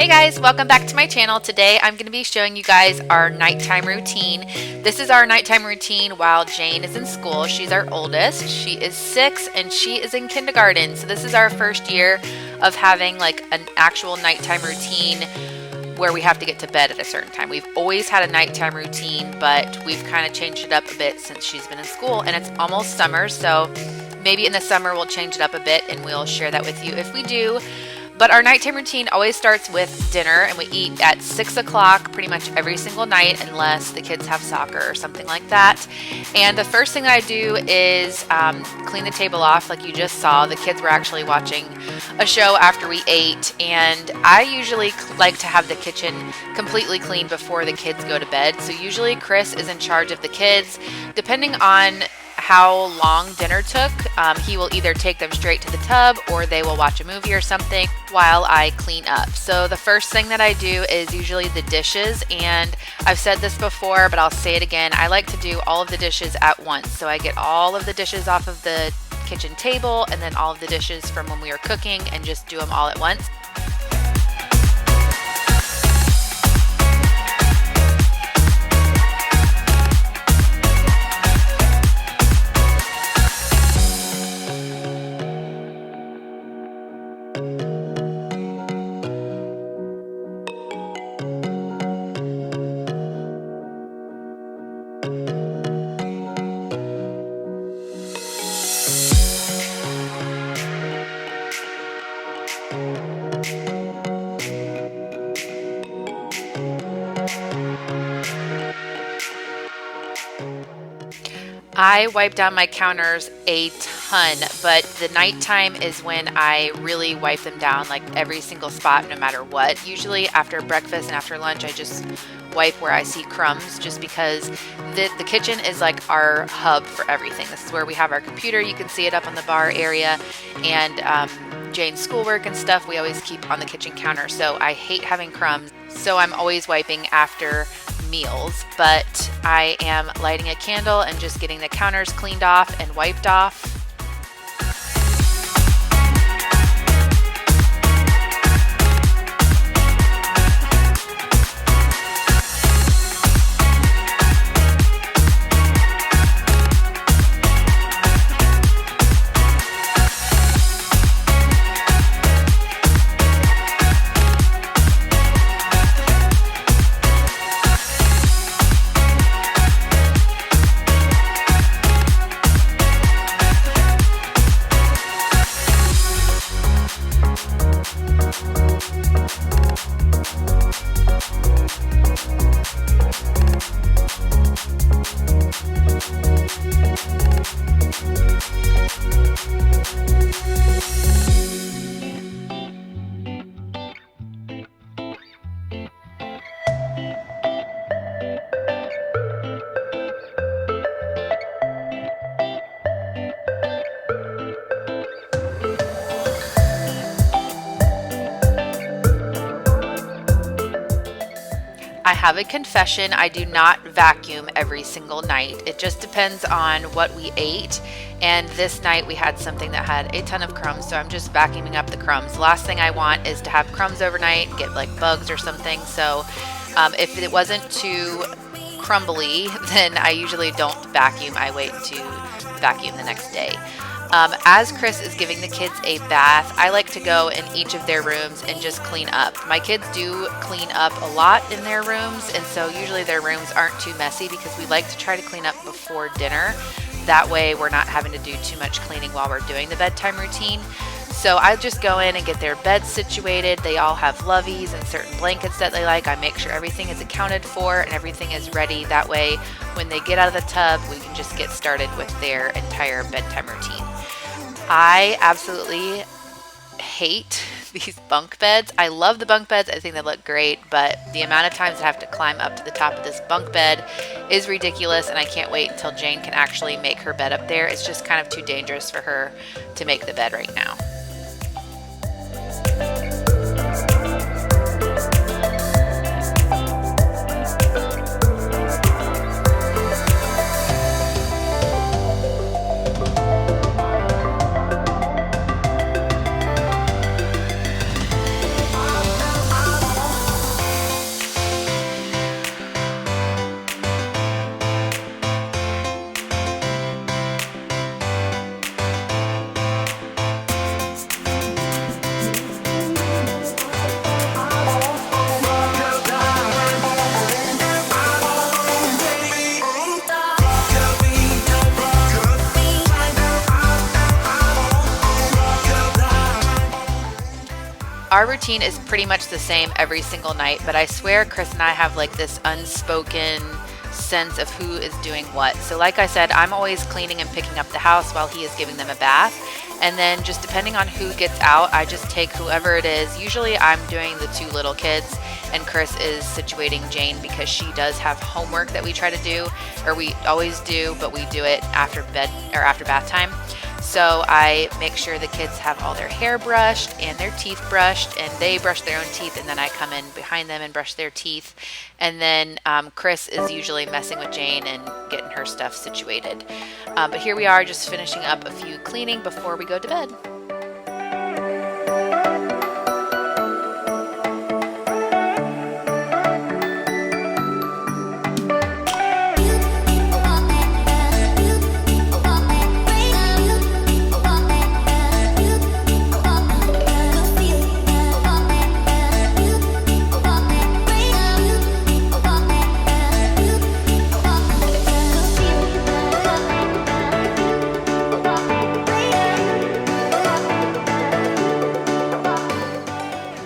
Hey guys, welcome back to my channel. Today I'm going to be showing you guys our nighttime routine. This is our nighttime routine while Jane is in school. She's our oldest. She is 6 and she is in kindergarten. So this is our first year of having like an actual nighttime routine where we have to get to bed at a certain time. We've always had a nighttime routine, but we've kind of changed it up a bit since she's been in school, and it's almost summer. So maybe in the summer we'll change it up a bit and we'll share that with you if we do. But our nighttime routine always starts with dinner, and we eat at 6 o'clock pretty much every single night unless the kids have soccer or something like that. And the first thing that I do is clean the table off like you just saw. The kids were actually watching a show after we ate, and I usually like to have the kitchen completely clean before the kids go to bed. So usually Chris is in charge of the kids. Depending on how long dinner took, he will either take them straight to the tub or they will watch a movie or something while I clean up. So the first thing that I do is usually the dishes, and I've said this before but I'll say it again, I like to do all of the dishes at once. So I get all of the dishes off of the kitchen table and then all of the dishes from when we were cooking and just do them all at once. I wipe down my counters a ton, but the nighttime is when I really wipe them down, like every single spot, no matter what. Usually after breakfast and after lunch, I just wipe where I see crumbs, just because the kitchen is like our hub for everything. This is where we have our computer. You can see it up on the bar area, and Jane's schoolwork and stuff we always keep on the kitchen counter. So I hate having crumbs, so I'm always wiping after meals. But I am lighting a candle and just getting the counters cleaned off and wiped off. I have a confession. I do not vacuum every single night. It just depends on what we ate. And this night we had something that had a ton of crumbs, so I'm just vacuuming up the crumbs. The last thing I want is to have crumbs overnight and get like bugs or something. So if it wasn't too crumbly, then I usually don't vacuum. I wait to vacuum the next day. As Chris is giving the kids a bath, I like to go in each of their rooms and just clean up. My kids do clean up a lot in their rooms, and so usually their rooms aren't too messy because we like to try to clean up before dinner. That way we're not having to do too much cleaning while we're doing the bedtime routine. So I just go in and get their beds situated. They all have loveys and certain blankets that they like. I make sure everything is accounted for and everything is ready. That way when they get out of the tub, we can just get started with their entire bedtime routine. I absolutely hate these bunk beds. I love the bunk beds. I think they look great, but the amount of times I have to climb up to the top of this bunk bed is ridiculous, and I can't wait until Jane can actually make her bed up there. It's just kind of too dangerous for her to make the bed right now. our routine is pretty much the same every single night, but I swear Chris and I have like this unspoken sense of who is doing what. So like I said, I'm always cleaning and picking up the house while he is giving them a bath. And then just depending on who gets out, I just take whoever it is. Usually I'm doing the two little kids and Chris is situating Jane because she does have homework that we try to do, or we always do, but we do it after bed or after bath time. So I make sure the kids have all their hair brushed and their teeth brushed, and they brush their own teeth, and then I come in behind them and brush their teeth. And then Chris is usually messing with Jane and getting her stuff situated. But here we are just finishing up a few cleaning before we go to bed.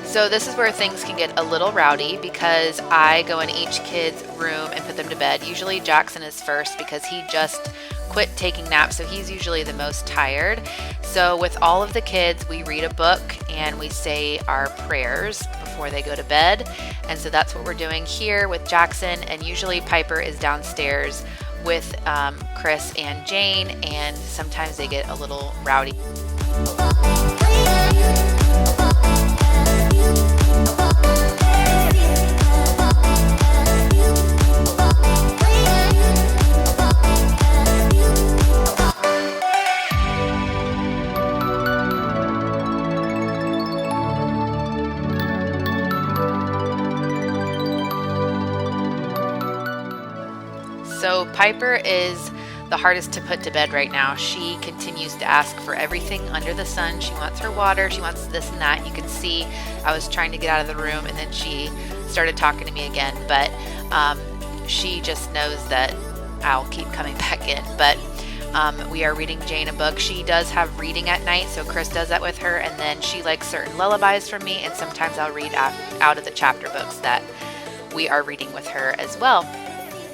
So this is where things can get a little rowdy because I go in each kid's room and put them to bed. Usually Jackson is first because he just quit taking naps, so he's usually the most tired. So with all of the kids, we read a book and we say our prayers before they go to bed. And so that's what we're doing here with Jackson, and usually Piper is downstairs with Chris and Jane, and sometimes they get a little rowdy. So Piper is the hardest to put to bed right now. She continues to ask for everything under the sun. She wants her water, she wants this and that. You can see I was trying to get out of the room and then she started talking to me again, but she just knows that I'll keep coming back in. But we are reading Jane a book. She does have reading at night, so Chris does that with her, and then she likes certain lullabies from me, and sometimes I'll read out of the chapter books that we are reading with her as well.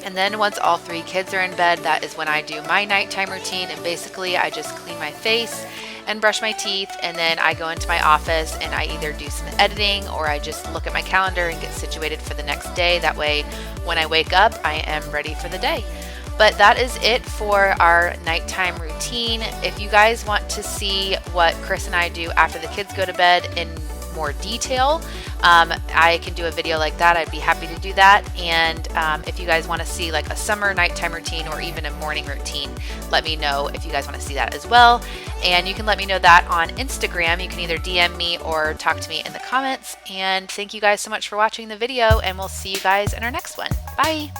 And then once all three kids are in bed, that is when I do my nighttime routine. And basically I just clean my face and brush my teeth, and then I go into my office and I either do some editing or I just look at my calendar and get situated for the next day. That way when I wake up, I am ready for the day. But that is it for our nighttime routine. If you guys want to see what Chris and I do after the kids go to bed in more detail, I can do a video like that. I'd be happy to do that. And if you guys want to see like a summer nighttime routine or even a morning routine, let me know if you guys want to see that as well. And you can let me know that on Instagram. You can either DM me or talk to me in the comments. And thank you guys so much for watching the video, and we'll see you guys in our next one. Bye.